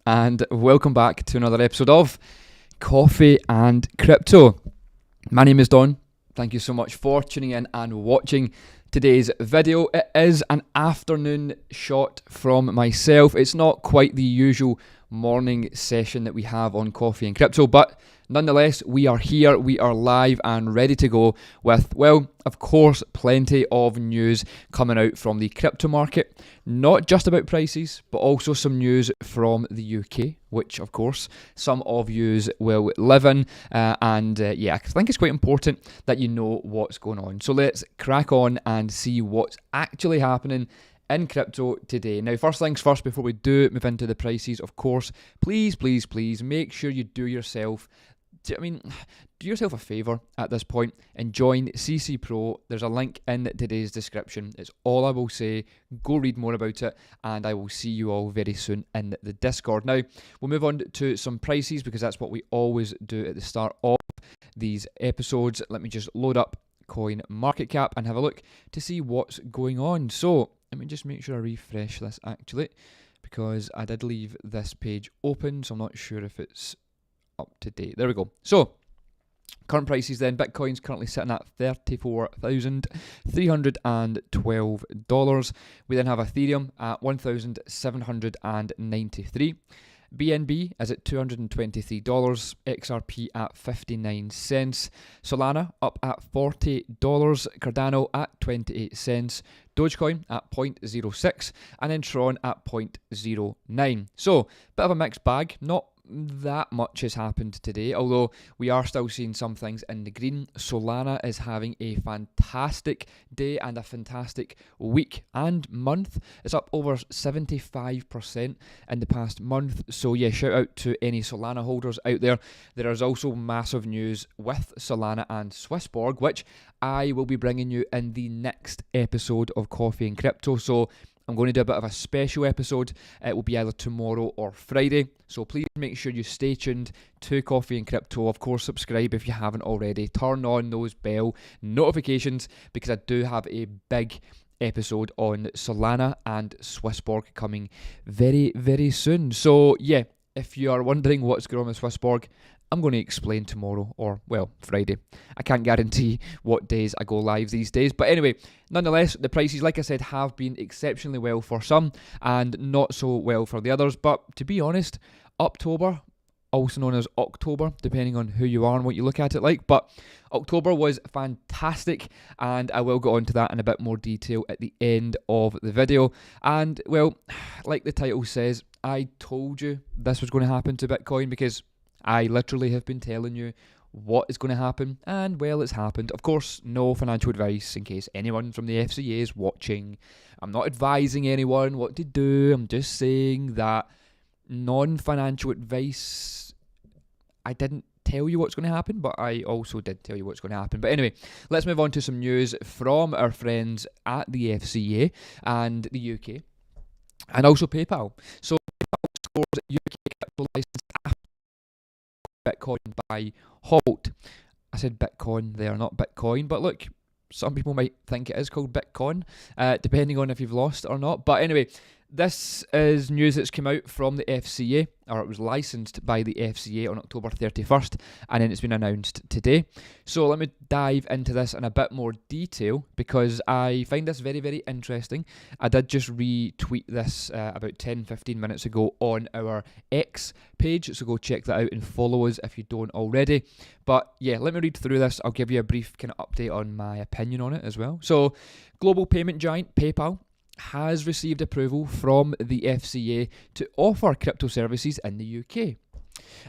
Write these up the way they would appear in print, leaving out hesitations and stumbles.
and welcome back to another episode of Coffee and Crypto. My name is Don. Thank you so much for tuning in and watching today's video. It is an afternoon shot from myself. It's not quite the usual morning session that we have on Coffee and Crypto, but nonetheless, we are here, we are live and ready to go with, well, of course, plenty of news coming out from the crypto market. Not just about prices, but also some news from the UK, which, of course, some of yous will live in. Yeah, I think it's quite important that you know what's going on. So let's crack on and see what's actually happening in crypto today. Now, first things first, before we do move into the prices, of course, please make sure you do yourself a favour at this point and join CC Pro. There's a link in today's description. It's all I will say. Go read more about it, and I will see you all very soon in the Discord. Now, we'll move on to some prices because that's what we always do at the start of these episodes. Let me just load up Coin Market Cap and have a look to see what's going on. So, let me just make sure I refresh this actually, because I did leave this page open, so I'm not sure if it's up to date. There we go. So, current prices then. Bitcoin's currently sitting at $34,312. We then have Ethereum at $1,793. BNB is at $223, XRP at 59 cents, Solana up at $40, Cardano at 28 cents, Dogecoin at 0.06, and then Tron at 0.09. So, bit of a mixed bag. Not that much has happened today, although we are still seeing some things in the green. Solana is having a fantastic day and a fantastic week and month. It's up over 75% in the past month. So yeah, shout out to any Solana holders out there. There is also massive news with Solana and Swissborg, which I will be bringing you in the next episode of Coffee and Crypto. So I'm going to do a bit of a special episode. It will be either tomorrow or Friday. So please make sure you stay tuned to Coffee and Crypto. Of course, subscribe if you haven't already. Turn on those bell notifications because I do have a big episode on Solana and Swissborg coming very, very soon. So yeah, if you are wondering what's going on with Swissborg, I'm going to explain tomorrow or, well, Friday. I can't guarantee what days I go live these days. But anyway, nonetheless, the prices, like I said, have been exceptionally well for some and not so well for the others. But to be honest, October, also known as October, depending on who you are and what you look at it like. But October was fantastic, and I will go on to that in a bit more detail at the end of the video. And, well, like the title says, I told you this was going to happen to Bitcoin because I literally have been telling you what is going to happen, and well, it's happened. Of course, no financial advice in case anyone from the FCA is watching. I'm not advising anyone what to do. I'm just saying that non-financial advice, I didn't tell you what's going to happen, but I also did tell you what's going to happen. But anyway, let's move on to some news from our friends at the FCA and the UK, and also PayPal. So PayPal scores UK crypto license after Bitcoin by halt. I said Bitcoin there, not Bitcoin, but look, some people might think it is called Bitcoin, depending on if you've lost it or not. But anyway, this is news that's come out from the FCA, or it was licensed by the FCA on October 31st, and then it's been announced today. So let me dive into this in a bit more detail because I find this very, very interesting. I did just retweet this about 10-15 minutes ago on our X page, so go check that out and follow us if you don't already. But yeah, let me read through this. I'll give you a brief kind of update on my opinion on it as well. So, global payment giant PayPal has received approval from the FCA to offer crypto services in the UK.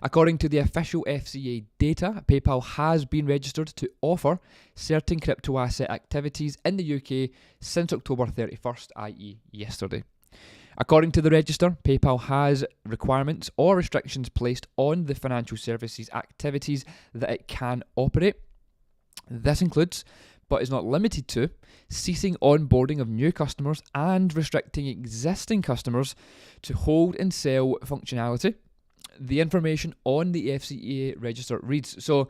According to the official FCA data, PayPal has been registered to offer certain crypto asset activities in the UK since October 31st, i.e. yesterday. According to the register, PayPal has requirements or restrictions placed on the financial services activities that it can operate. This includes, but is not limited to, ceasing onboarding of new customers and restricting existing customers to hold and sell functionality. The information on the FCA register reads, so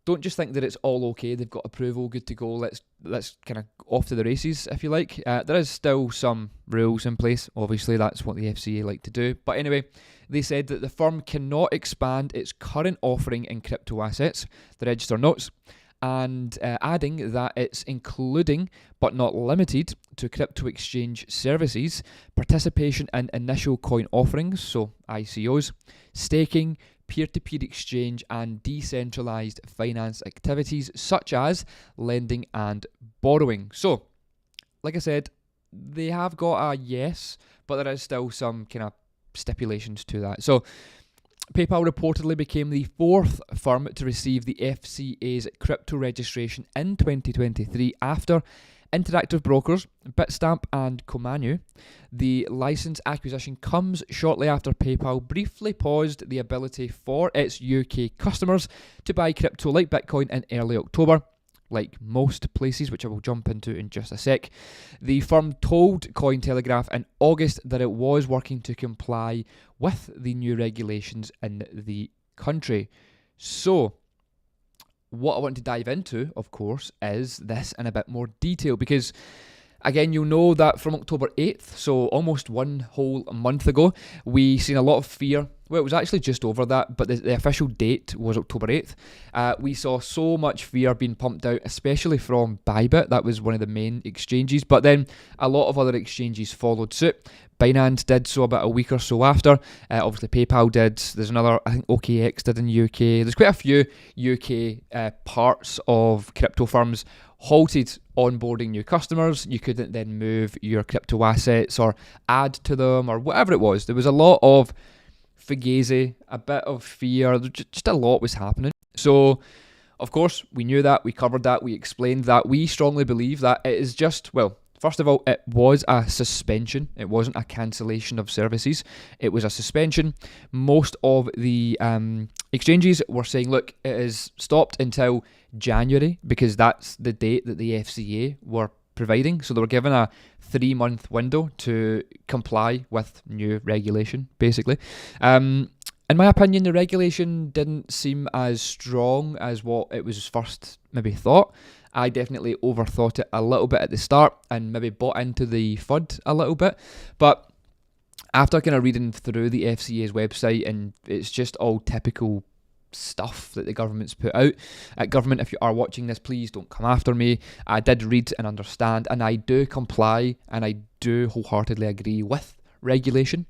don't just think that it's all okay. They've got approval, good to go. Let's kind of off to the races, if you like. There is still some rules in place. Obviously, that's what the FCA like to do. But anyway, they said that the firm cannot expand its current offering in crypto assets, the register notes, and adding that it's including but not limited to crypto exchange services, participation in initial coin offerings, so ICOs, staking, peer-to-peer exchange, and decentralized finance activities such as lending and borrowing. So, like I said, they have got a yes, but there is still some kind of stipulations to that. So, PayPal reportedly became the fourth firm to receive the FCA's crypto registration in 2023 after Interactive Brokers, Bitstamp and Komanu. The license acquisition comes shortly after PayPal briefly paused the ability for its UK customers to buy crypto like Bitcoin in early October. Like most places, which I will jump into in just a sec. The firm told Cointelegraph in August that it was working to comply with the new regulations in the country. So, what I want to dive into, of course, is this in a bit more detail because, again, you'll know that from October 8th, so almost one whole month ago, we seen a lot of fear. Well, it was actually just over that, but the official date was October 8th. We saw so much fear being pumped out, especially from Bybit. That was one of the main exchanges, but then a lot of other exchanges followed suit. Binance did so about a week or so after. Obviously, PayPal did. There's another, I think OKX did in UK. There's quite a few UK parts of crypto firms halted onboarding new customers. You couldn't then move your crypto assets or add to them or whatever it was. There was a lot of fugazi, a bit of fear, just a lot was happening. So, of course, we knew that, we covered that, we explained that. We strongly believe that it is just, well, first of all, it was a suspension. It wasn't a cancellation of services. It was a suspension. Most of the exchanges were saying, look, it is stopped until January because that's the date that the FCA were providing. So they were given a 3-month window to comply with new regulation, basically. In my opinion, the regulation didn't seem as strong as what it was first maybe thought. I definitely overthought it a little bit at the start and maybe bought into the FUD a little bit. But after kind of reading through the FCA's website, and it's just all typical stuff that the government's put out. Government, if you are watching this, please don't come after me. I did read and understand, and I do comply, and I do wholeheartedly agree with regulation.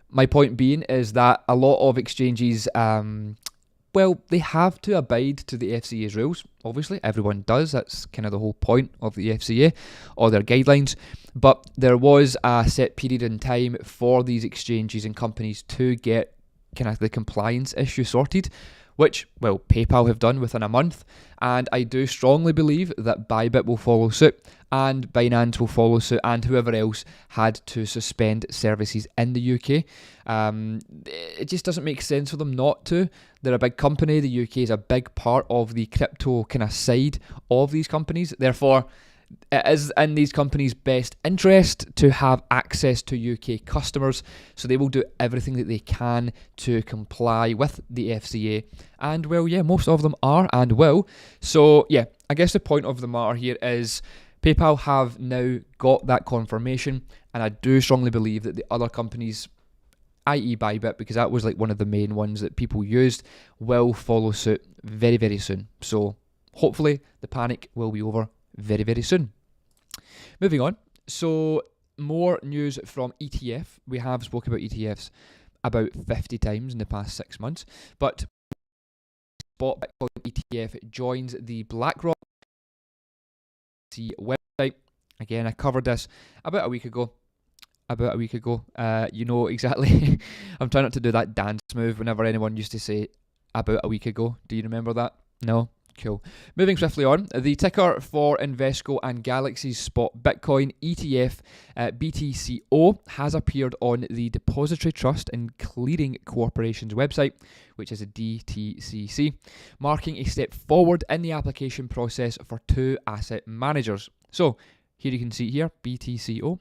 My point being is that a lot of exchanges, well, they have to abide to the FCA's rules. Obviously, everyone does. That's kind of the whole point of the FCA or their guidelines. But there was a set period in time for these exchanges and companies to get kind of the compliance issue sorted, which, well, PayPal have done within a month, and I do strongly believe that Bybit will follow suit, and Binance will follow suit, and whoever else had to suspend services in the UK. It just doesn't make sense for them not to. They're a big company. The UK is a big part of the crypto kind of side of these companies. Therefore, it is in these companies' best interest to have access to UK customers, so they will do everything that they can to comply with the FCA. And, well, yeah, most of them are and will. So, yeah, I guess the point of the matter here is PayPal have now got that confirmation, and I do strongly believe that the other companies, i.e. Bybit, because that was like one of the main ones that people used, will follow suit very, very soon. So, hopefully, the panic will be over very, very soon. Moving on. So, more news from ETF. We have spoken about ETFs about 50 times in the past 6 months. But Spot Bitcoin ETF joins the BlackRock website. Again, I covered this about a week ago. You know exactly. I'm trying not to do that dance move whenever anyone used to say about a week ago. Do you remember that? No? Cool. Moving swiftly on, the ticker for Invesco and Galaxy's Spot Bitcoin ETF, BTCO, has appeared on the Depository Trust and Clearing Corporation's website, which is a DTCC, marking a step forward in the application process for two asset managers. So, here you can see here, BTCO,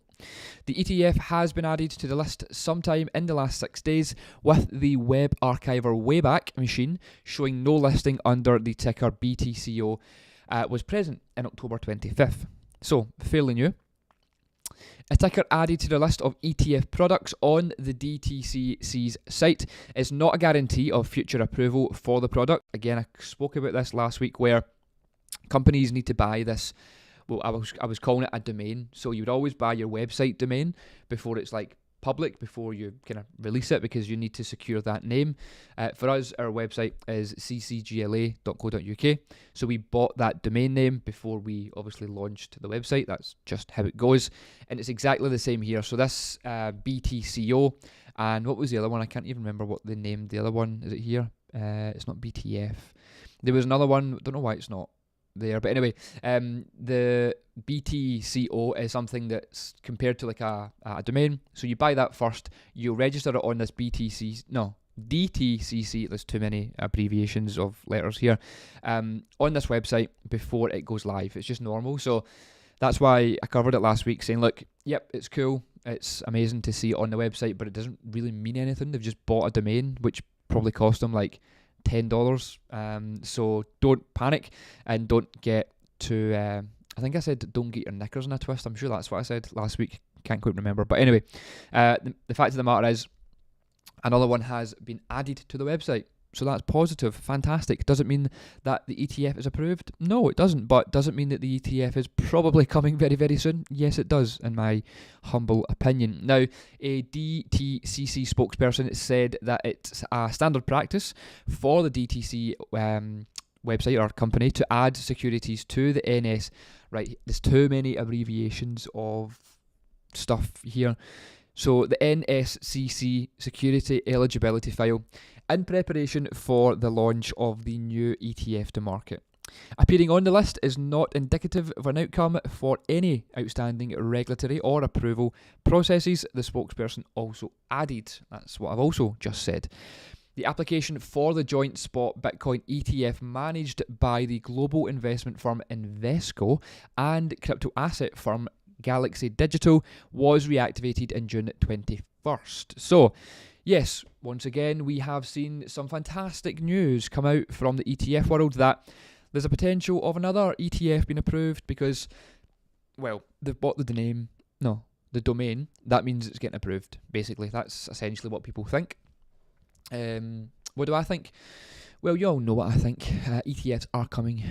The ETF has been added to the list sometime in the last 6 days, with the Web Archiver Wayback Machine showing no listing under the ticker BTCO was present in October 25th. So, fairly new. A ticker added to the list of ETF products on the DTCC's site is not a guarantee of future approval for the product. Again, I spoke about this last week, where companies need to buy this. Well, I was calling it a domain. So you would always buy your website domain before it's like public, before you kind of release it, because you need to secure that name. For us, our website is ccgla.co.uk. So we bought that domain name before we obviously launched the website. That's just how it goes. And it's exactly the same here. So this BTCO, and what was the other one? I can't even remember what they named the other one. Is it here? It's not BTF. There was another one. I don't know why it's not there, but anyway, the BTCO is something that's compared to like a domain. So you buy that first, you register it on this DTCC, there's too many abbreviations of letters here, on this website before it goes live. It's just normal. So that's why I covered it last week, saying, look, yep, it's cool, it's amazing to see it on the website, but it doesn't really mean anything. They've just bought a domain, which probably cost them like $10. So don't panic and don't get to I think I said don't get your knickers in a twist. I'm sure that's what I said last week, can't quite remember, but anyway, the fact of the matter is another one has been added to the website. So that's positive, fantastic. Does it mean that the ETF is approved? No, it doesn't. But does it mean that the ETF is probably coming very, very soon? Yes, it does, in my humble opinion. Now, a DTCC spokesperson said that it's a standard practice for the DTC website or company to add securities to the NS. Right, there's too many abbreviations of stuff here. So the NSCC security eligibility file in preparation for the launch of the new ETF to market. Appearing on the list is not indicative of an outcome for any outstanding regulatory or approval processes, the spokesperson also added. That's what I've also just said. The application for the joint spot Bitcoin ETF managed by the global investment firm Invesco and crypto asset firm Galaxy Digital was reactivated in June 21st. So, yes, once again, we have seen some fantastic news come out from the ETF world that there's a potential of another ETF being approved because, well, they've bought the domain. That means it's getting approved, basically. That's essentially what people think. What do I think? Well, you all know what I think. ETFs are coming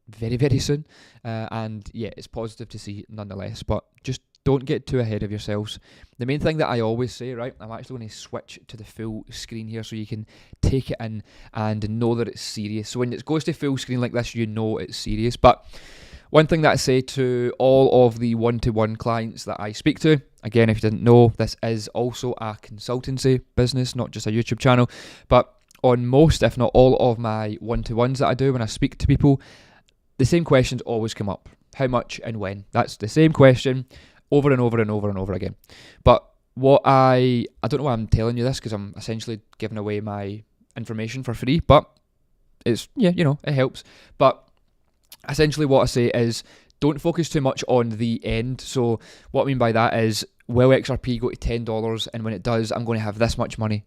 very, very soon. And yeah, it's positive to see nonetheless. But just don't get too ahead of yourselves. The main thing that I always say, right, I'm actually going to switch to the full screen here so you can take it in and know that it's serious. So when it goes to full screen like this, you know it's serious. But one thing that I say to all of the one-to-one clients that I speak to, again, if you didn't know, this is also a consultancy business, not just a YouTube channel. But on most, if not all of my one-to-ones that I do when I speak to people, the same questions always come up. How much and when? That's the same question over and over and over and over again. But what I don't know why I'm telling you this because I'm essentially giving away my information for free, but it's, it helps. But essentially what I say is don't focus too much on the end. So what I mean by that is, will XRP go to $10 and when it does, I'm going to have this much money?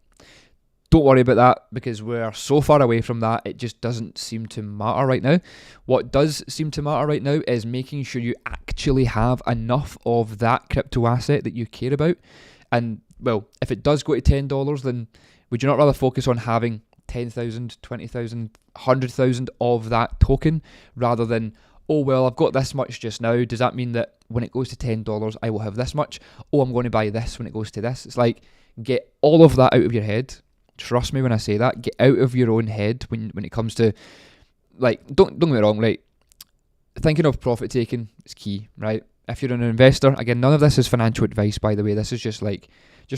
Don't worry about that because we're so far away from that, it just doesn't seem to matter right now. What does seem to matter right now is making sure you actually have enough of that crypto asset that you care about. And, well, if it does go to $10, then would you not rather focus on having 10,000, 20,000, 100,000 of that token rather than, oh, well, I've got this much just now. Does that mean that when it goes to $10, I will have this much? Oh, I'm going to buy this when it goes to this. It's like, get all of that out of your head. Trust me when I say that. Get out of your own head when it comes to, like, don't get me wrong, right? Thinking of profit taking is key, right? If you're an investor, again, none of this is financial advice, by the way. This is just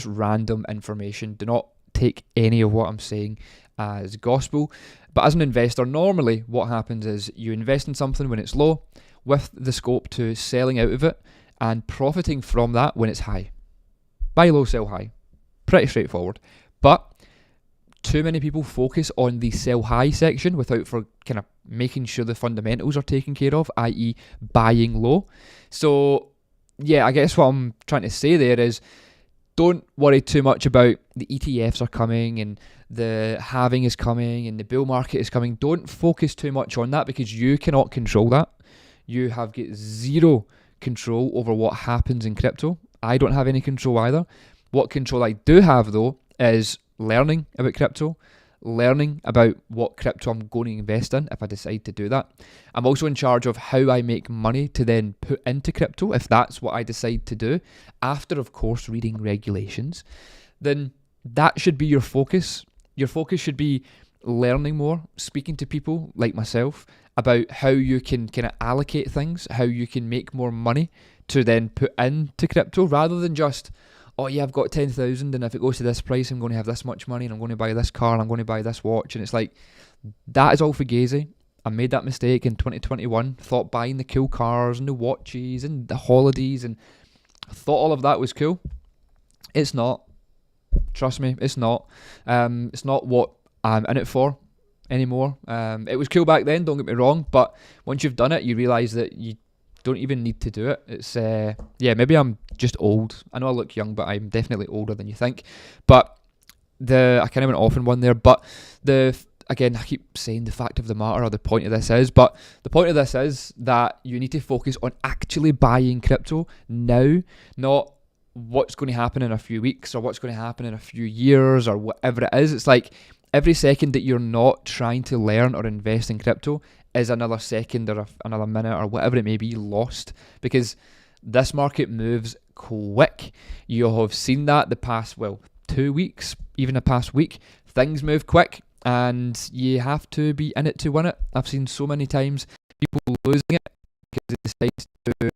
random information. Do not take any of what I'm saying as gospel. But as an investor, normally what happens is you invest in something when it's low with the scope to selling out of it and profiting from that when it's high. Buy low, sell high. Pretty straightforward. But too many people focus on the sell high section without for kind of making sure the fundamentals are taken care of, i.e. buying low. So yeah, I guess what I'm trying to say there is don't worry too much about the ETFs are coming and the halving is coming and the bull market is coming. Don't focus too much on that because you cannot control that. You have got zero control over what happens in crypto. I don't have any control either. What control I do have though is learning about crypto, learning about what crypto I'm going to invest in if I decide to do that. I'm also in charge of how I make money to then put into crypto if that's what I decide to do, after of course reading regulations. Then that should be your focus. Your focus should be learning more, speaking to people like myself about how you can kind of allocate things, how you can make more money to then put into crypto, rather than just, oh yeah, I've got 10,000 and if it goes to this price, I'm going to have this much money and I'm going to buy this car and I'm going to buy this watch. And it's like, that is all fugazi. I made that mistake in 2021, thought buying the cool cars and the watches and the holidays and thought all of that was cool. It's not. Trust me, it's not. It's not what I'm in it for anymore. It was cool back then, don't get me wrong, but once you've done it, you realise that you don't even need to do it. It's maybe I'm just old. I know I look young, but I'm definitely older than you think. But I kind of went off in one there, but again, I keep saying the fact of the matter, or the point of this is, but the point of this is that you need to focus on actually buying crypto now, not what's going to happen in a few weeks or what's going to happen in a few years or whatever it is. It's like every second that you're not trying to learn or invest in crypto is another second or another minute or whatever it may be lost, because this market moves quick. You have seen that the past, 2 weeks, even the past week. Things move quick and you have to be in it to win it. I've seen so many times people losing it because they decide to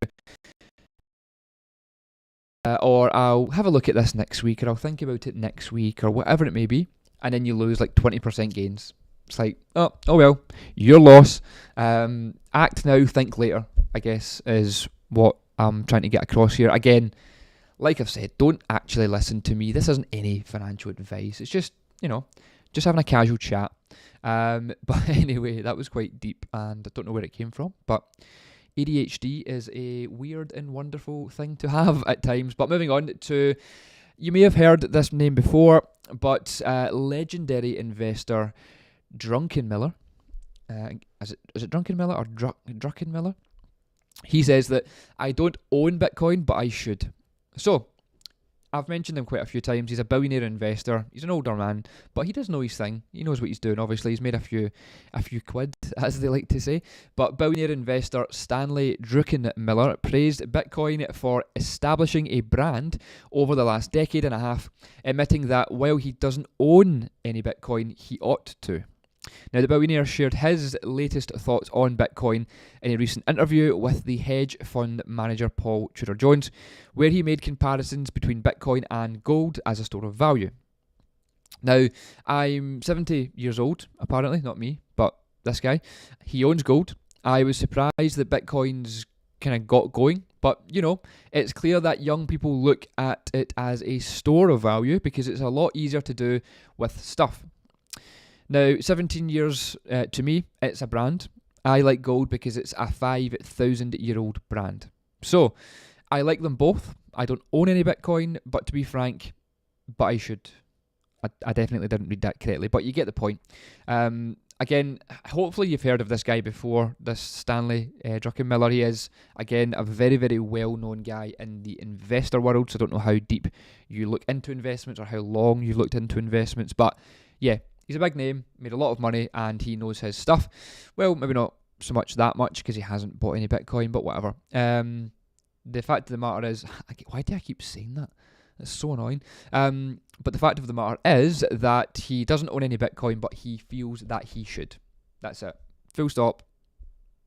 or I'll have a look at this next week, or I'll think about it next week, or whatever it may be, and then you lose like 20% gains. It's like, oh well, your loss. Act now, think later, I guess, is what I'm trying to get across here. Again, like I've said, don't actually listen to me. This isn't any financial advice. It's just, just having a casual chat. But anyway, that was quite deep, and I don't know where it came from, but ADHD is a weird and wonderful thing to have at times. But moving on to, you may have heard this name before, but legendary investor Druckenmiller, is it Druckenmiller or Druckenmiller? He says that I don't own Bitcoin, but I should. So, I've mentioned him quite a few times. He's a billionaire investor. He's an older man, but he does know his thing. He knows what he's doing. Obviously, he's made a few quid, as they like to say. But billionaire investor Stanley Druckenmiller praised Bitcoin for establishing a brand over the last decade and a half, admitting that while he doesn't own any Bitcoin, he ought to. Now, the billionaire shared his latest thoughts on Bitcoin in a recent interview with the hedge fund manager Paul Tudor Jones, where he made comparisons between Bitcoin and gold as a store of value. Now, I'm 70 years old, apparently, not me, but this guy. He owns gold. I was surprised that Bitcoin's kind of got going, but, it's clear that young people look at it as a store of value because it's a lot easier to do with stuff. Now, 17 years, to me, it's a brand. I like gold because it's a 5,000-year-old brand. So, I like them both. I don't own any Bitcoin, but to be frank, but I should. I definitely didn't read that correctly, but you get the point. Again, hopefully you've heard of this guy before, this Stanley Druckenmiller. He is, again, a very, very well-known guy in the investor world, so I don't know how deep you look into investments or how long you've looked into investments, but yeah, he's a big name, made a lot of money, and he knows his stuff. Well, maybe not so much that much because he hasn't bought any Bitcoin, but whatever. The fact of the matter is, why do I keep saying that? That's so annoying. But the fact of the matter is that he doesn't own any Bitcoin, but he feels that he should. That's it. Full stop.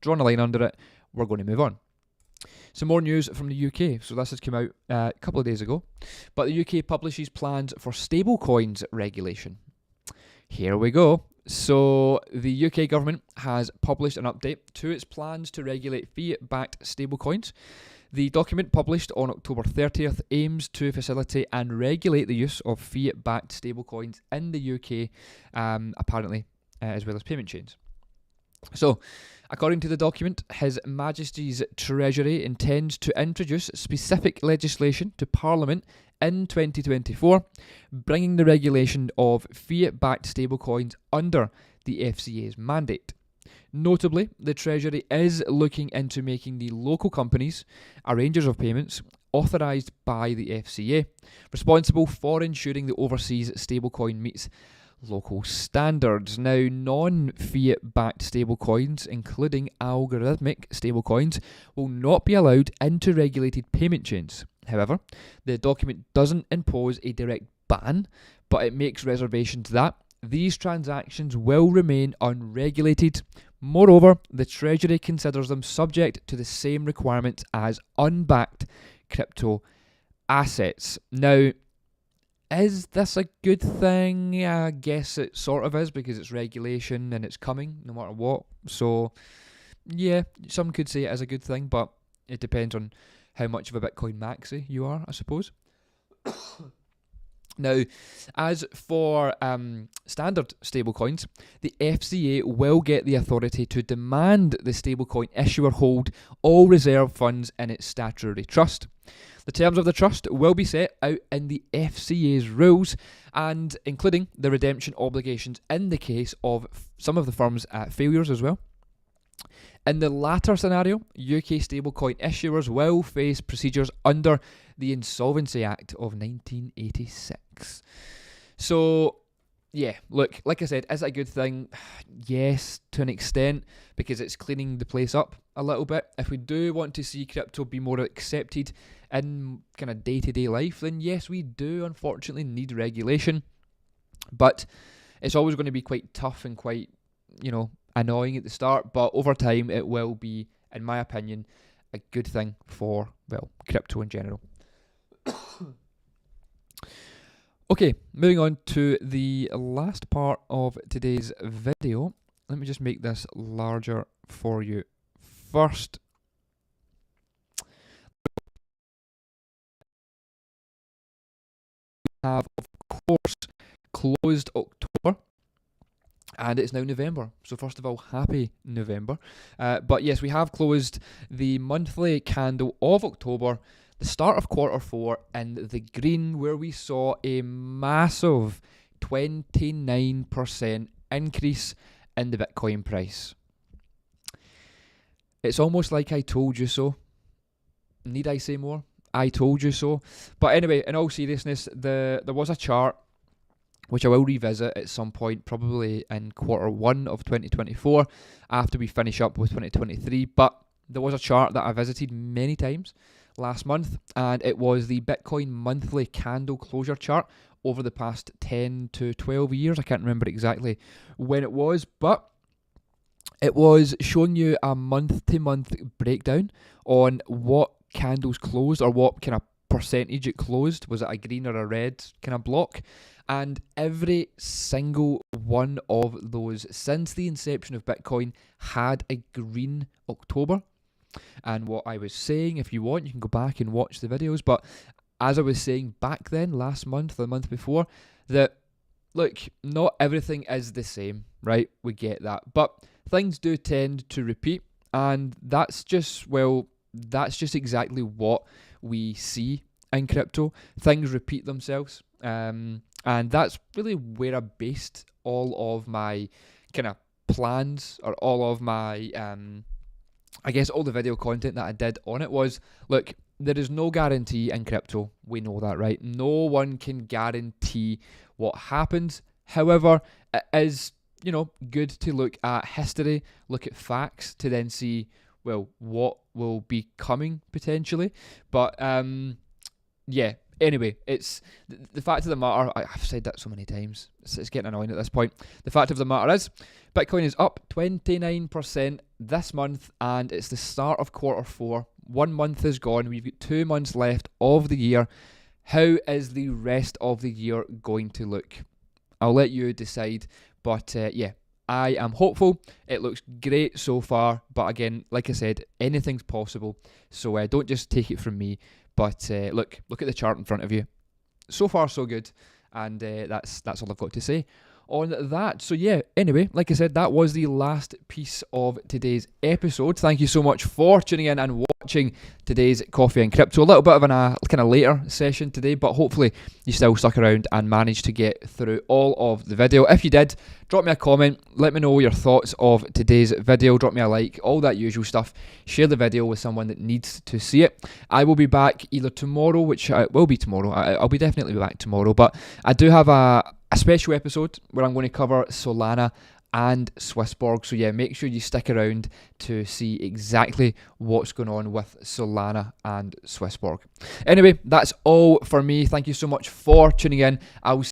Drawn a line under it. We're going to move on. Some more news from the UK. So this has come out a couple of days ago. But the UK publishes plans for stablecoins regulation. Here we go. So the UK government has published an update to its plans to regulate fiat-backed stablecoins. The document, published on October 30th, aims to facilitate and regulate the use of fiat-backed stablecoins in the UK, apparently, as well as payment chains. So, according to the document, His Majesty's Treasury intends to introduce specific legislation to Parliament in 2024, bringing the regulation of fiat-backed stablecoins under the FCA's mandate. Notably, the Treasury is looking into making the local companies, arrangers of payments, authorised by the FCA, responsible for ensuring the overseas stablecoin meets local standards. Now, non-fiat backed stablecoins, including algorithmic stablecoins, will not be allowed into regulated payment chains. However, the document doesn't impose a direct ban, but it makes reservations that these transactions will remain unregulated. Moreover, the Treasury considers them subject to the same requirements as unbacked crypto assets. Now, is this a good thing? I guess it sort of is, because it's regulation and it's coming no matter what. So, yeah, some could say it is a good thing, but it depends on how much of a Bitcoin maxi you are, I suppose. Now, as for standard stablecoins, the FCA will get the authority to demand the stablecoin issuer hold all reserve funds in its statutory trust. The terms of the trust will be set out in the FCA's rules, and including the redemption obligations in the case of some of the firm's failures as well. In the latter scenario, UK stablecoin issuers will face procedures under the Insolvency Act of 1986. So, yeah, look, like I said, is it a good thing? Yes, to an extent, because it's cleaning the place up a little bit. If we do want to see crypto be more accepted in kind of day-to-day life, then yes, we do unfortunately need regulation. But it's always going to be quite tough and quite, annoying at the start, but over time it will be, in my opinion, a good thing for, crypto in general. Okay, moving on to the last part of today's video. Let me just make this larger for you first. We have, of course, closed October. And it's now November. So first of all, happy November. But yes, we have closed the monthly candle of October, the start of quarter four, in the green, where we saw a massive 29% increase in the Bitcoin price. It's almost like I told you so. Need I say more? I told you so. But anyway, in all seriousness, there was a chart which I will revisit at some point, probably in quarter one of 2024, after we finish up with 2023. But there was a chart that I visited many times last month, and it was the Bitcoin monthly candle closure chart over the past 10 to 12 years. I can't remember exactly when it was, but it was showing you a month-to-month breakdown on what candles closed, or what kind of percentage it closed. Was it a green or a red kind of block? And every single one of those since the inception of Bitcoin had a green October. And what I was saying, if you want, you can go back and watch the videos, but as I was saying back then, last month, the month before, that, look, not everything is the same, right? We get that. But things do tend to repeat, and that's just exactly what we see in crypto. Things repeat themselves. And that's really where I based all of my kind of plans, or all of my, all the video content that I did on it was, look, there is no guarantee in crypto. We know that, right? No one can guarantee what happens. However, it is, good to look at history, look at facts, to then see, what will be coming potentially. But, anyway, it's the fact of the matter, I've said that so many times, it's getting annoying at this point. The fact of the matter is, Bitcoin is up 29% this month, and it's the start of quarter four. 1 month is gone. We've got 2 months left of the year. How is the rest of the year going to look? I'll let you decide, but I am hopeful. It looks great so far, but again, like I said, anything's possible, so don't just take it from me. But look at the chart in front of you. So far, so good. And that's all I've got to say on that. So yeah, anyway, like I said, that was the last piece of today's episode. Thank you so much for tuning in and watching today's Coffee and Crypto. A little bit of a kind of later session today, but hopefully you still stuck around and managed to get through all of the video. If you did, drop me a comment, let me know your thoughts of today's video, drop me a like, all that usual stuff. Share the video with someone that needs to see it. I will be back either tomorrow, which will be tomorrow. I'll be definitely back tomorrow, but I do have a special episode where I'm going to cover Solana and Swissborg. So yeah, make sure you stick around to see exactly what's going on with Solana and Swissborg. Anyway, that's all for me. Thank you so much for tuning in. I'll